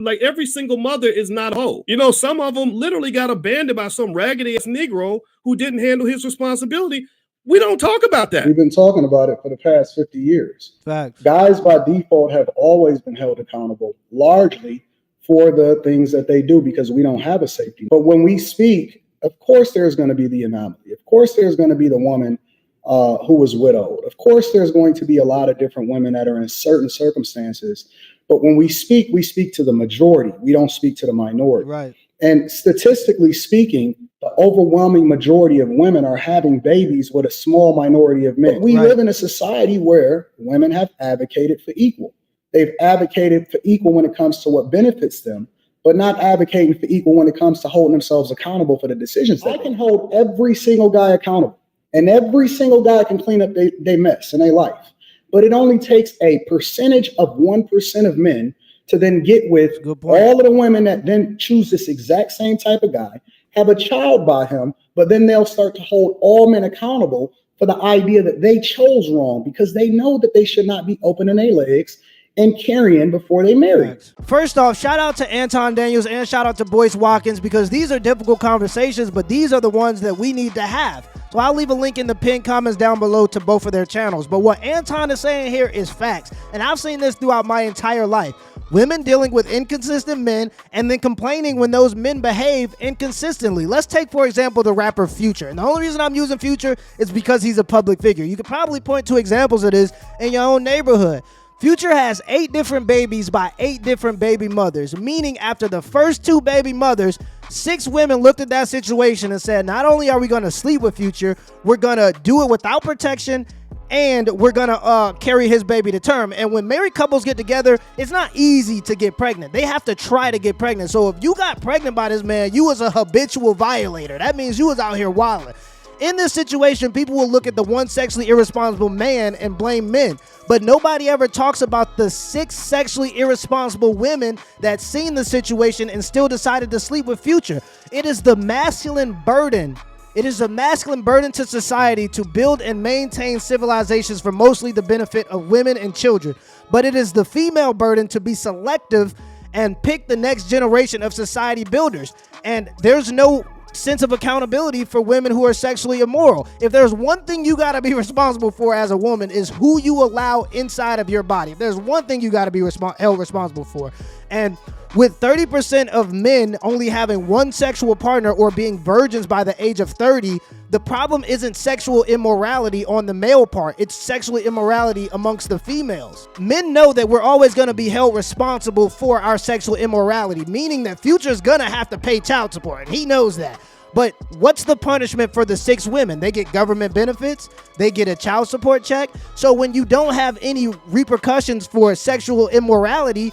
Like every single mother is not a hoe. You know, some of them literally got abandoned by some raggedy ass Negro who didn't handle his responsibility. We don't talk about that. We've been talking about it for the past 50 years. Facts. Guys by default have always been held accountable, largely for the things that they do because we don't have a safety. But when we speak, of course, there's going to be the anomaly. Of course, there's going to be the woman who was widowed. Of course, there's going to be a lot of different women that are in certain circumstances. But when we speak to the majority. We don't speak to the minority. Right. And statistically speaking, the overwhelming majority of women are having babies with a small minority of men. We live in a society where women have advocated for equal. They've advocated for equal when it comes to what benefits them, but not advocating for equal when it comes to holding themselves accountable for the decisions. I can hold every single guy accountable, and every single guy can clean up their mess in their life. But it only takes a percentage of 1% of men to then get with all of the women that then choose this exact same type of guy, have a child by him, but then they'll start to hold all men accountable for the idea that they chose wrong because they know that they should not be opening their legs and carrying before they marry. First off, shout out to Anton Daniels and shout out to Boyce Watkins because these are difficult conversations, but these are the ones that we need to have. So I'll leave a link in the pinned comments down below to both of their channels. But what Anton is saying here is facts. And I've seen this throughout my entire life. Women dealing with inconsistent men and then complaining when those men behave inconsistently. Let's take, for example, the rapper Future. And the only reason I'm using Future is because he's a public figure. You could probably point to examples of this in your own neighborhood. Future has 8 different babies by 8 different baby mothers, meaning after the first 2 baby mothers, 6 women looked at that situation and said, not only are we going to sleep with Future, we're going to do it without protection, and we're going to carry his baby to term. And when married couples get together, it's not easy to get pregnant. They have to try to get pregnant. So if you got pregnant by this man, you was a habitual violator. That means you was out here wilding. In this situation, people will look at the one sexually irresponsible man and blame men, but nobody ever talks about the 6 sexually irresponsible women that seen the situation and still decided to sleep with Future. It is the masculine burden. It is a masculine burden to society to build and maintain civilizations for mostly the benefit of women and children, but it is the female burden to be selective and pick the next generation of society builders. And there's no sense of accountability for women who are sexually immoral. If there's one thing you got to be responsible for as a woman is who you allow inside of your body. If there's one thing you got to be held responsible for. And with 30% of men only having one sexual partner or being virgins by the age of 30, the problem isn't sexual immorality on the male part. It's sexual immorality amongst the females. Men know that we're always going to be held responsible for our sexual immorality, meaning that Future's going to have to pay child support. He knows that. But what's the punishment for the 6 women? They get government benefits. They get a child support check. So when you don't have any repercussions for sexual immorality,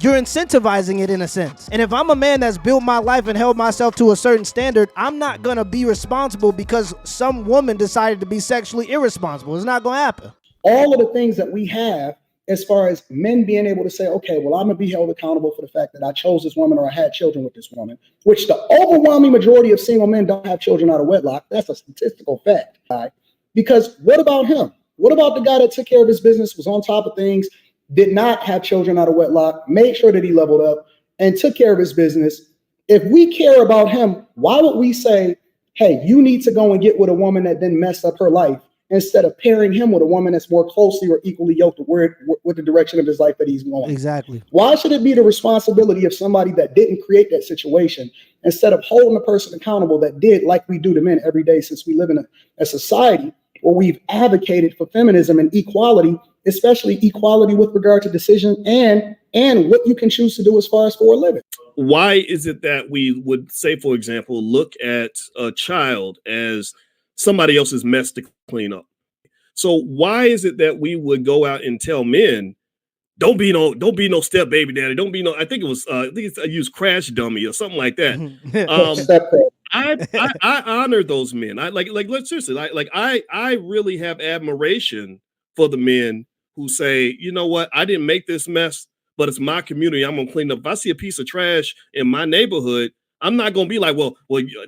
you're incentivizing it in a sense. And if I'm a man that's built my life and held myself to a certain standard, I'm not going to be responsible because some woman decided to be sexually irresponsible. It's not going to happen. All of the things that we have as far as men being able to say, okay, well, I'm going to be held accountable for the fact that I chose this woman or I had children with this woman, which the overwhelming majority of single men don't have children out of wedlock. That's a statistical fact. Right? Because what about him? What about the guy that took care of his business, was on top of things, did not have children out of wedlock, made sure that he leveled up and took care of his business? If we care about him, why would we say, hey, you need to go and get with a woman that then messed up her life, instead of pairing him with a woman that's more closely or equally yoked with the direction of his life that he's going? Exactly. Why should it be the responsibility of somebody that didn't create that situation instead of holding the person accountable that did, like we do to men every day since we live in a society where we've advocated for feminism and equality, especially equality with regard to decision and what you can choose to do as far as for a living? Why is it that we would say, for example, look at a child as somebody else's mess to clean up? So why is it that we would go out and tell men, don't be no step baby daddy, don't be no, I think I used crash dummy or something like that. I honor those men. Let's seriously, I really have admiration for the men who say, you know what, I didn't make this mess, but it's my community. I'm gonna clean up. If I see a piece of trash in my neighborhood, I'm not gonna be like, well,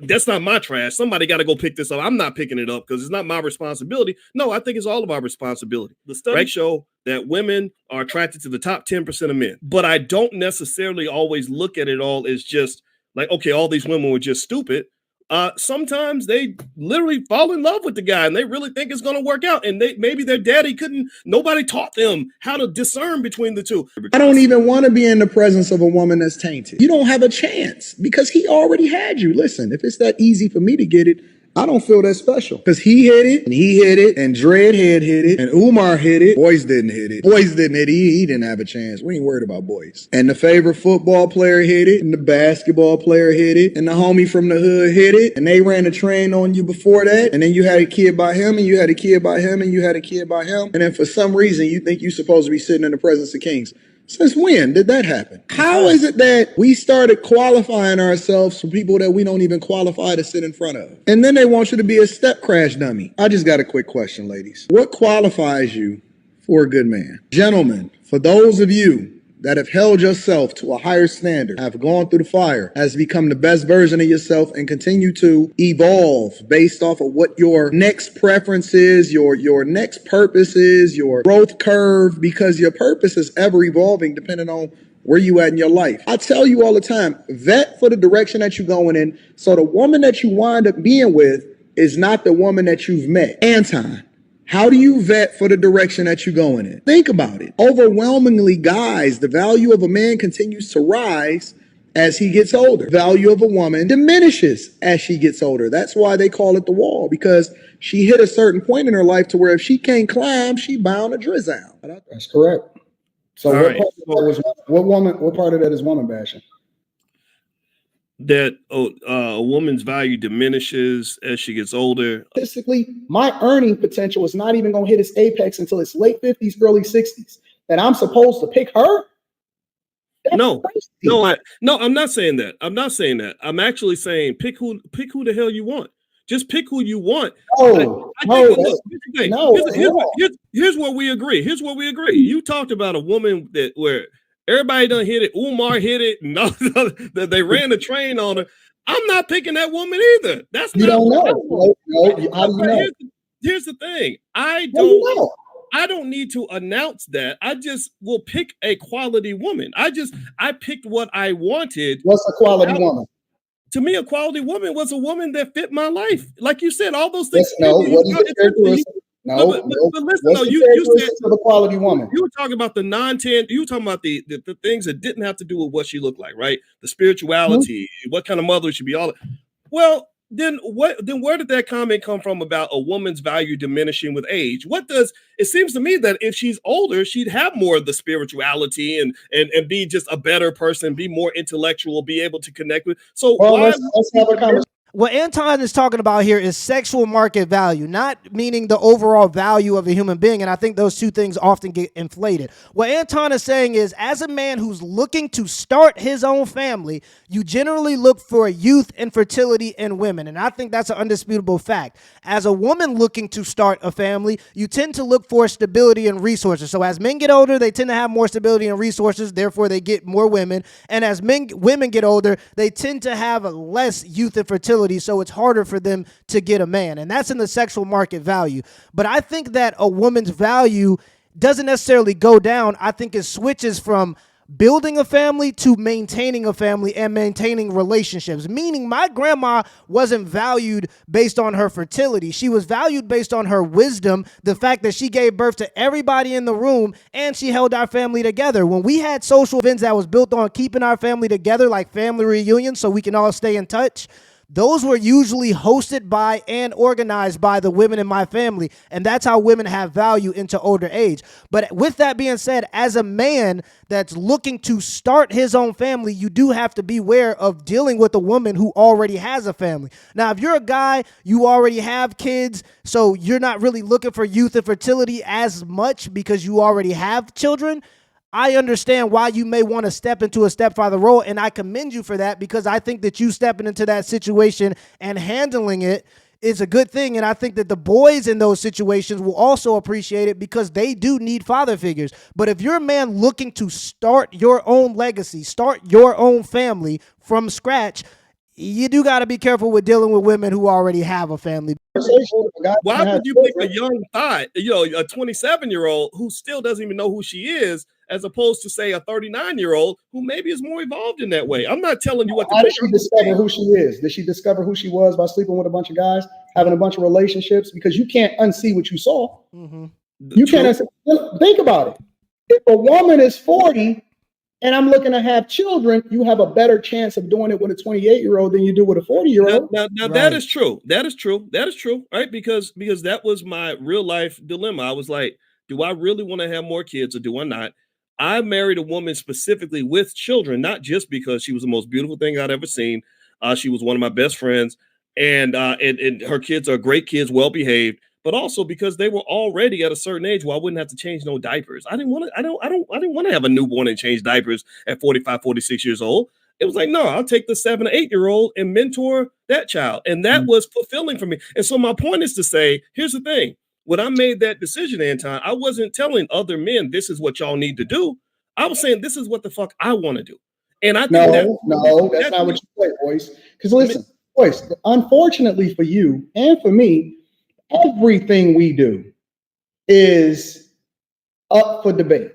that's not my trash. Somebody got to go pick this up. I'm not picking it up because it's not my responsibility. No, I think it's all of our responsibility. The studies show that women are attracted to the top 10% of men. But I don't necessarily always look at it all as just like, okay, all these women were just stupid. Sometimes they literally fall in love with the guy and they really think it's going to work out. And maybe their daddy nobody taught them how to discern between the two. I don't even want to be in the presence of a woman that's tainted. You don't have a chance because he already had you. Listen, if it's that easy for me to get it, I don't feel that special because he hit it and Dreadhead hit it and Umar hit it. Boyce didn't hit it. Boyce didn't hit it. He didn't have a chance. We ain't worried about Boyce. And the favorite football player hit it and the basketball player hit it and the homie from the hood hit it and they ran a train on you before that and then you had a kid by him and you had a kid by him and you had a kid by him and then for some reason you think you're supposed to be sitting in the presence of kings. Since when did that happen? How is it that we started qualifying ourselves for people that we don't even qualify to sit in front of? And then they want you to be a step crash dummy. I just got a quick question, ladies. What qualifies you for a good man? Gentlemen, for those of you that have held yourself to a higher standard, have gone through the fire, has become the best version of yourself and continue to evolve based off of what your next preference is, your next purpose is, your growth curve, because your purpose is ever evolving depending on where you at in your life. I tell you all the time, vet for the direction that you're going in. So the woman that you wind up being with is not the woman that you've met. Anton, how do you vet for the direction that you're going in? Think about it. Overwhelmingly, guys, the value of a man continues to rise as he gets older. Value of a woman diminishes as she gets older. That's why they call it the wall, because she hit a certain point in her life to where if she can't climb, she bound to drizzle out. That's correct. So what part of that is woman bashing? That a woman's value diminishes as she gets older. Statistically, my earning potential is not even going to hit its apex until its late 50s, early 60s. And I'm supposed to pick her? No, I'm not saying that. I'm actually saying pick who the hell you want. Just pick who you want. Here's where we agree. You talked about a woman where everybody done hit it. Umar hit it. No, they ran the train on her. I'm not picking that woman either. That's you not. Don't know. No. How do you know? Here's the thing. I don't need to announce that. I just will pick a quality woman. I picked what I wanted. What's a quality woman? To me, a quality woman was a woman that fit my life. Like you said, all those things. But listen, you said the quality woman. You were talking about the non-10. You were talking about the things that didn't have to do with what she looked like, right? The spirituality, what kind of mother should be. Well, then where did that comment come from about a woman's value diminishing with age? It seems to me that if she's older, she'd have more of the spirituality and be just a better person, be more intellectual, be able to connect with. So let's have a conversation. What Anton is talking about here is sexual market value, not meaning the overall value of a human being. And I think those two things often get inflated. What Anton is saying is, as a man who's looking to start his own family, you generally look for youth and fertility in women. And I think that's an undisputable fact. As a woman looking to start a family, you tend to look for stability and resources. So as men get older, they tend to have more stability and resources. Therefore, they get more women. And as women get older, they tend to have less youth and fertility. So it's harder for them to get a man. And that's in the sexual market value. But I think that a woman's value doesn't necessarily go down. I think it switches from building a family to maintaining a family and maintaining relationships. Meaning my grandma wasn't valued based on her fertility. She was valued based on her wisdom, the fact that she gave birth to everybody in the room and she held our family together. When we had social events that was built on keeping our family together, like family reunions so we can all stay in touch, those were usually hosted by and organized by the women in my family. And that's how women have value into older age. But with that being said, as a man that's looking to start his own family, you do have to beware of dealing with a woman who already has a family. Now, if you're a guy, you already have kids, so you're not really looking for youth and fertility as much because you already have children, I understand why you may want to step into a stepfather role, and I commend you for that because I think that you stepping into that situation and handling it is a good thing, and I think that the boys in those situations will also appreciate it because they do need father figures. But if you're a man looking to start your own legacy, start your own family from scratch, you do got to be careful with dealing with women who already have a family. Why would you pick a young thought, a 27-year-old who still doesn't even know who she is, as opposed to say a 39-year-old who maybe is more evolved in that way? I'm not telling you what to How pick. did she discover who she is? Did she discover who she was by sleeping with a bunch of guys, having a bunch of relationships? Because you can't unsee what you saw. Mm-hmm. You can't think about it. If a woman is 40 and I'm looking to have children, you have a better chance of doing it with a 28-year-old than you do with a 40-year-old. Now Right. that is true. That is true. That is true. Right? Because that was my real life dilemma. I was like, do I really want to have more kids or do I not? I married a woman specifically with children, not just because she was the most beautiful thing I'd ever seen. She was one of my best friends, and her kids are great kids, well behaved, but also because they were already at a certain age where I wouldn't have to change no diapers. I didn't want to. I didn't want to have a newborn and change diapers at 45, 46 years old. It was like, no, I'll take the 7 or 8-year-old and mentor that child, and that was fulfilling for me. And so my point is to say, here's the thing. When I made that decision, Anton, I wasn't telling other men this is what y'all need to do. I was saying this is what the fuck I want to do. And I think that's not what you say, Boyce. Because listen, Boyce, unfortunately for you and for me, everything we do is up for debate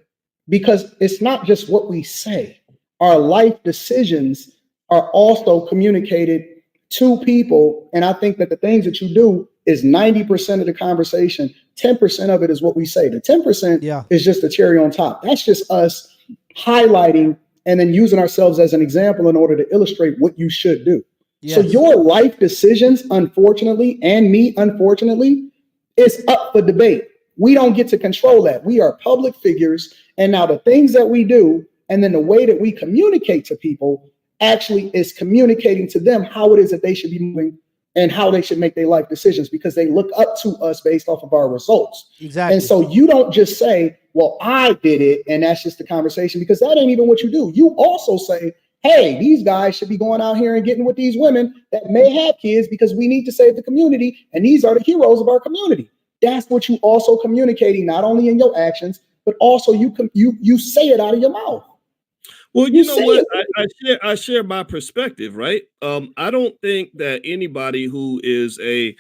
because it's not just what we say. Our life decisions are also communicated to people. And I think that the things that you do is 90% of the conversation. 10% of it is what we say. The 10% is just the cherry on top. That's just us highlighting and then using ourselves as an example in order to illustrate what you should do. Yes. So your life decisions, unfortunately, and me, unfortunately, is up for debate. We don't get to control that. We are public figures. And now the things that we do and then the way that we communicate to people actually is communicating to them how it is that they should be moving and how they should make their life decisions because they look up to us based off of our results. Exactly. And so you don't just say, well, I did it, and that's just the conversation, because that ain't even what you do. You also say, hey, these guys should be going out here and getting with these women that may have kids because we need to save the community, and these are the heroes of our community. That's what you also communicating, not only in your actions, but also you say it out of your mouth. Well, you know what? I share my perspective, right? I don't think that anybody who is a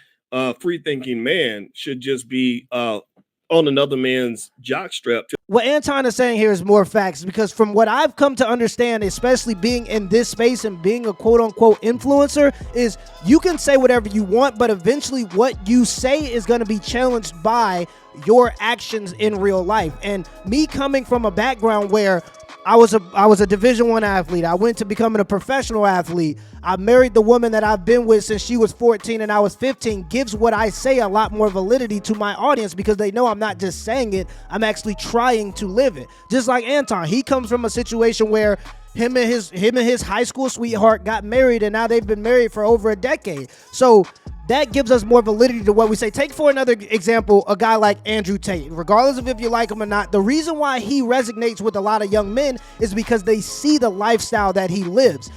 free-thinking man should just be on another man's jockstrap. What Anton is saying here is more facts, because from what I've come to understand, especially being in this space and being a quote-unquote influencer, is you can say whatever you want, but eventually what you say is going to be challenged by your actions in real life. And me coming from a background where I was a Division I athlete. I went to becoming a professional athlete. I married the woman that I've been with since she was 14 and I was 15. Gives what I say a lot more validity to my audience because they know I'm not just saying it, I'm actually trying to live it. Just like Anton, he comes from a situation where him and his high school sweetheart got married, and now they've been married for over a decade. So that gives us more validity to what we say. Take for another example, a guy like Andrew Tate. Regardless of if you like him or not, the reason why he resonates with a lot of young men is because they see the lifestyle that he lives.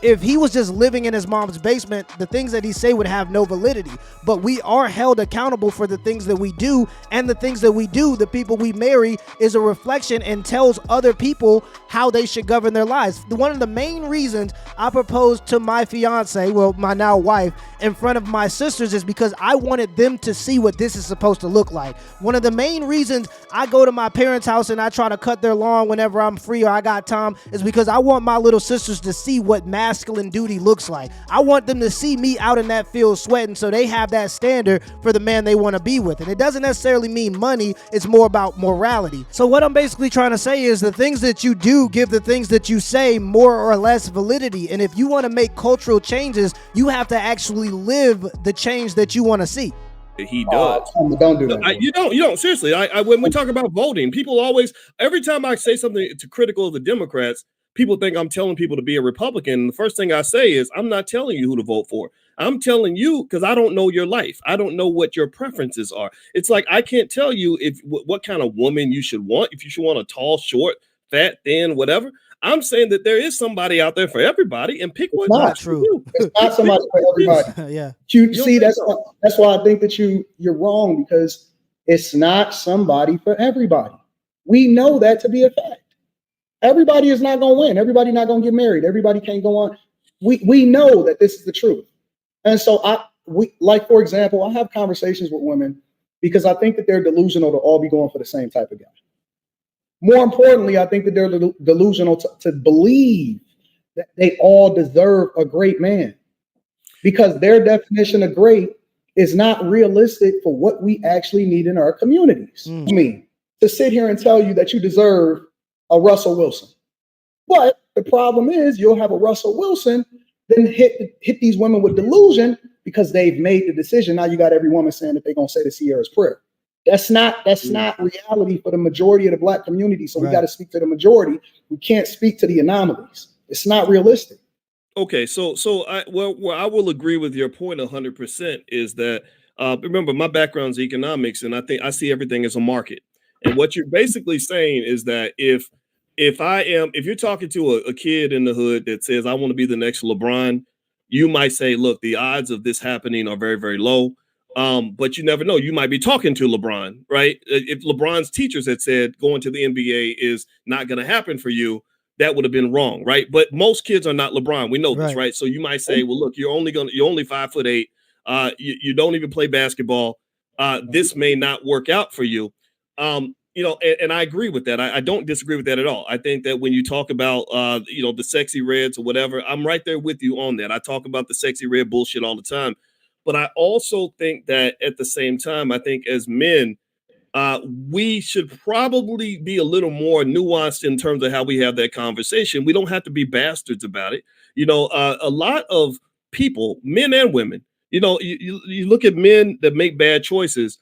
If he was just living in his mom's basement, the things that he say would have no validity. But we are held accountable for the things that we do, and the things that we do, the people we marry, is a reflection and tells other people how they should govern their lives. One of the main reasons I proposed to my fiance, well, my now wife, in front of my sisters is because I wanted them to see what this is supposed to look like. One of the main reasons I go to my parents' house and I try to cut their lawn whenever I'm free or I got time is because I want my little sisters to see what masculine duty looks like. I want them to see me out in that field sweating so they have that standard for the man they want to be with. And it doesn't necessarily mean money, it's more about morality. So what I'm basically trying to say is the things that you do give the things that you say more or less validity. And if you want to make cultural changes, you have to actually live the change that you want to see. He does. Don't do that. You don't. Seriously, when we talk about voting, people always, every time I say something critical of the Democrats, people think I'm telling people to be a Republican. And the first thing I say is, I'm not telling you who to vote for. I'm telling you because I don't know your life. I don't know what your preferences are. It's like I can't tell you what kind of woman you should want. If you should want a tall, short, fat, thin, whatever. I'm saying that there is somebody out there for everybody, and pick what's not true. It's not somebody for everybody. Yeah. You see, that's why I think that you're wrong, because it's not somebody for everybody. We know that to be a fact. Everybody is not going to win. Everybody not going to get married. Everybody can't go on. We know that this is the truth. And so for example, I have conversations with women because I think that they're delusional to all be going for the same type of guy. More importantly, I think that they're delusional to believe that they all deserve a great man, because their definition of great is not realistic for what we actually need in our communities. I mean, to sit here and tell you that you deserve a Russell Wilson. But the problem is you'll have a Russell Wilson then hit these women with delusion because they've made the decision. Now you got every woman saying that they're going to say the Sierra's prayer. That's not reality for the majority of the Black community. So we got to speak to the majority. We can't speak to the anomalies. It's not realistic. Okay, so I will agree with your point 100%. Is that remember, my background is economics, and I think I see everything as a market. And what you're basically saying is that if you're talking to a kid in the hood that says, I want to be the next LeBron, you might say, look, the odds of this happening are very, very low. But you never know. You might be talking to LeBron, right? If LeBron's teachers had said going to the NBA is not going to happen for you, that would have been wrong, right? But most kids are not LeBron. We know this, right? So you might say, well, look, you're only 5'8". You don't even play basketball. This may not work out for you. And I agree with that. I don't disagree with that at all. I think that when you talk about, the sexy reds or whatever, I'm right there with you on that. I talk about the sexy red bullshit all the time. But I also think that at the same time, I think as men, we should probably be a little more nuanced in terms of how we have that conversation. We don't have to be bastards about it. A lot of people, men and women, you look at men that make bad choices.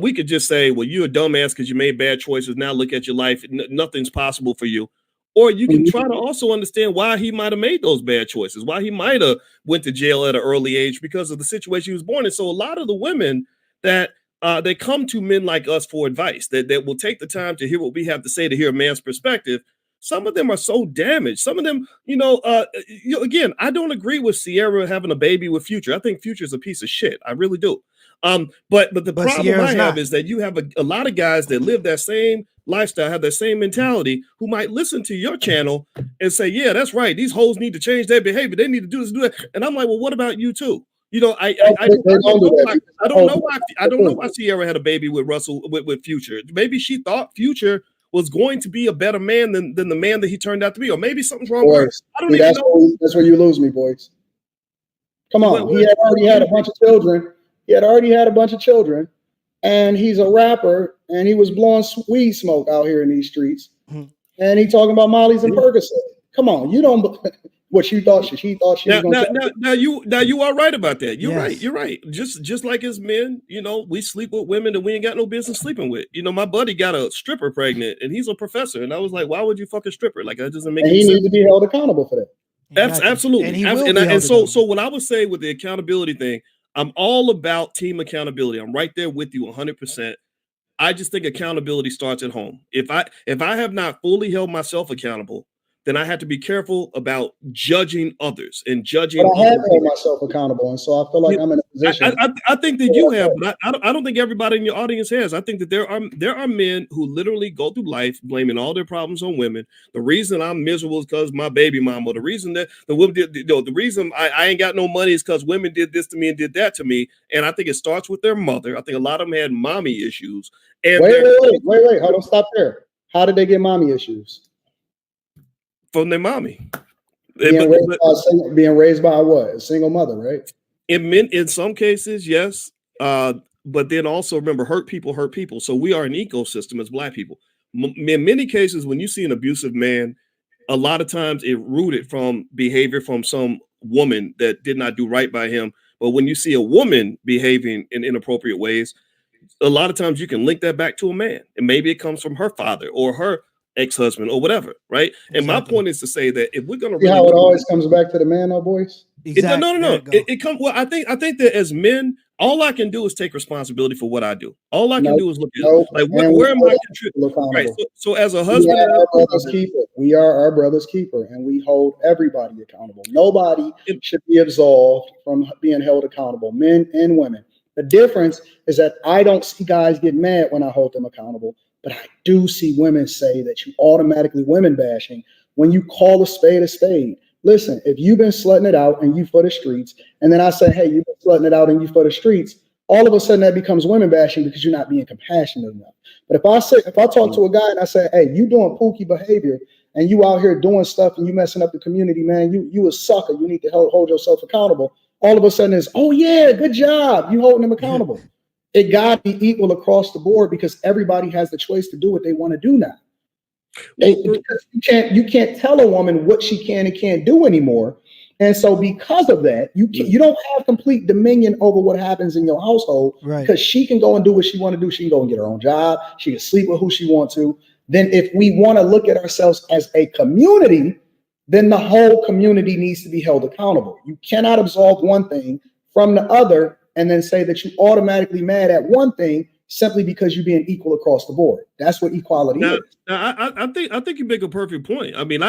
We could just say, well, you're a dumbass because you made bad choices. Now look at your life. Nothing's possible for you. Or you can try to also understand why he might have made those bad choices, why he might have went to jail at an early age because of the situation he was born in. So a lot of the women that they come to men like us for advice, that will take the time to hear what we have to say, to hear a man's perspective. Some of them are so damaged. Some of them, again, I don't agree with Sierra having a baby with Future. I think Future is a piece of shit. I really do. But the problem Sierra's I have is that you have a lot of guys that live that same lifestyle, have that same mentality, who might listen to your channel and say, yeah, that's right. These hoes need to change their behavior. They need to do this, do that. And I'm like, well, what about you too? I don't know why Sierra had a baby with Russell, with Future. Maybe she thought Future was going to be a better man than the man that he turned out to be. Or maybe something's wrong with her. I don't even know. That's where you lose me, Boyce. Come on. He had already had a bunch of children. And he's a rapper, and he was blowing weed smoke out here in these streets. And he talking about Molly's and Percocet. Come on, you don't. What she thought she was going to. Now you are right about that. You're right. You're right. Just like as men, we sleep with women that we ain't got no business sleeping with. My buddy got a stripper pregnant, and he's a professor, and I was like, why would you fuck a stripper? Like, that doesn't make. And he needs to be held accountable for that. Absolutely. And so what I would say with the accountability thing, I'm all about team accountability. I'm right there with you 100%. I just think accountability starts at home. If I have not fully held myself accountable, then I have to be careful about judging others and judging. But I have held myself accountable, and so I feel like I'm in a position. I think that you have, but I don't think everybody in your audience has. I think that there are men who literally go through life blaming all their problems on women. The reason I'm miserable is because my baby mama. The reason that the women did, the reason I ain't got no money is because women did this to me and did that to me. And I think it starts with their mother. I think a lot of them had mommy issues. And wait, hold on, stop there. How did they get mommy issues? From their mommy. Being raised by what? A single mother, right? In some cases, yes. But then also remember, hurt people. So we are an ecosystem as Black people. In many cases, when you see an abusive man, a lot of times it rooted from behavior from some woman that did not do right by him. But when you see a woman behaving in inappropriate ways, a lot of times you can link that back to a man. And maybe it comes from her father or her ex-husband or whatever, right? Exactly. And my point is to say that if we're going to how it always comes back to the man, though, Boyce. Exactly. No. It comes. Well, I think that as men, all I can do is take responsibility for what I do. All I can do is look at where am I contributing? Right. So as a husband, we are our brother's keeper, and we hold everybody accountable. Nobody should be absolved from being held accountable, men and women. The difference is that I don't see guys get mad when I hold them accountable. But I do see women say that you automatically women bashing when you call a spade a spade. Listen, if you've been slutting it out and you for the streets, and then I say, hey, you've been slutting it out in you for the streets, all of a sudden that becomes women bashing because you're not being compassionate enough. But if I talk to a guy and I say, hey, you doing pookie behavior and you out here doing stuff and you messing up the community, man, you a sucker. You need to hold yourself accountable. All of a sudden it's, oh yeah, good job. You holding them accountable. It got to be equal across the board because everybody has the choice to do what they want to do now. Because you can't tell a woman what she can and can't do anymore. And so because of that, you don't have complete dominion over what happens in your household, right? Because she can go and do what she want to do. She can go and get her own job. She can sleep with who she wants to. Then if we want to look at ourselves as a community, then the whole community needs to be held accountable. You cannot absolve one thing from the other and then say that you automatically mad at one thing simply because you're being equal across the board. That's what equality is. I think you make a perfect point. I mean,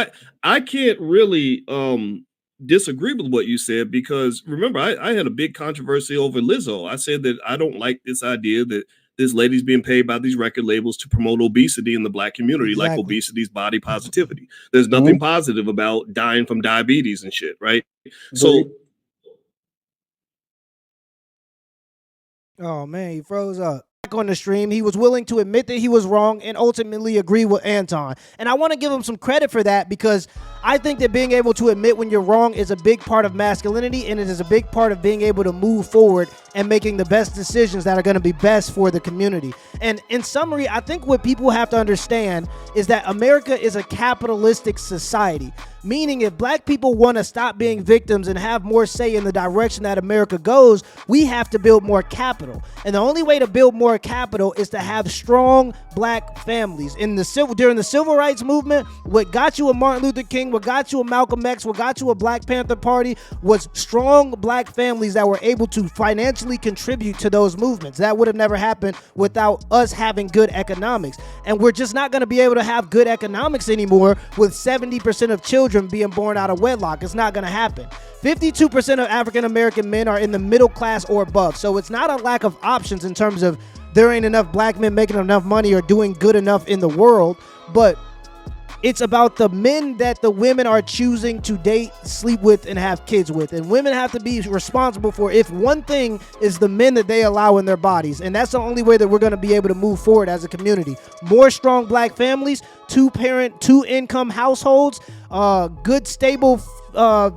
I can't really disagree with what you said because remember, I had a big controversy over Lizzo. I said that I don't like this idea that this lady's being paid by these record labels to promote obesity in the Black community, like obesity is body positivity. There's nothing positive about dying from diabetes and shit, right? So. Oh man, he froze up. On the stream, he was willing to admit that he was wrong and ultimately agree with Anton. And I want to give him some credit for that because I think that being able to admit when you're wrong is a big part of masculinity, and it is a big part of being able to move forward and making the best decisions that are going to be best for the community. And in summary, I think what people have to understand is that America is a capitalistic society. Meaning if Black people want to stop being victims and have more say in the direction that America goes, we have to build more capital. And the only way to build more capital is to have strong Black families. During the Civil Rights Movement, what got you a Martin Luther King, what got you a Malcolm X, what got you a Black Panther Party was strong Black families that were able to financially contribute to those movements. That would have never happened without us having good economics. And we're just not going to be able to have good economics anymore with 70% of children being born out of wedlock. It's not going to happen. 52% of African American men are in the middle class or above. So it's not a lack of options in terms of there ain't enough Black men making enough money or doing good enough in the world, but it's about the men that the women are choosing to date, sleep with, and have kids with. And women have to be responsible for if one thing is the men that they allow in their bodies. And that's the only way that we're going to be able to move forward as a community. More strong Black families, two-parent, two-income households, good, stable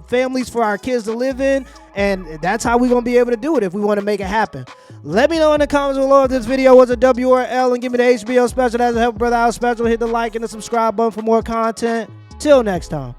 families for our kids to live in. And that's how we're going to be able to do it if we want to make it happen. Let me know in the comments below if this video was a W or L, and give me the HBO special as a help brother out special. Hit the like and the subscribe button for more content. Till next time.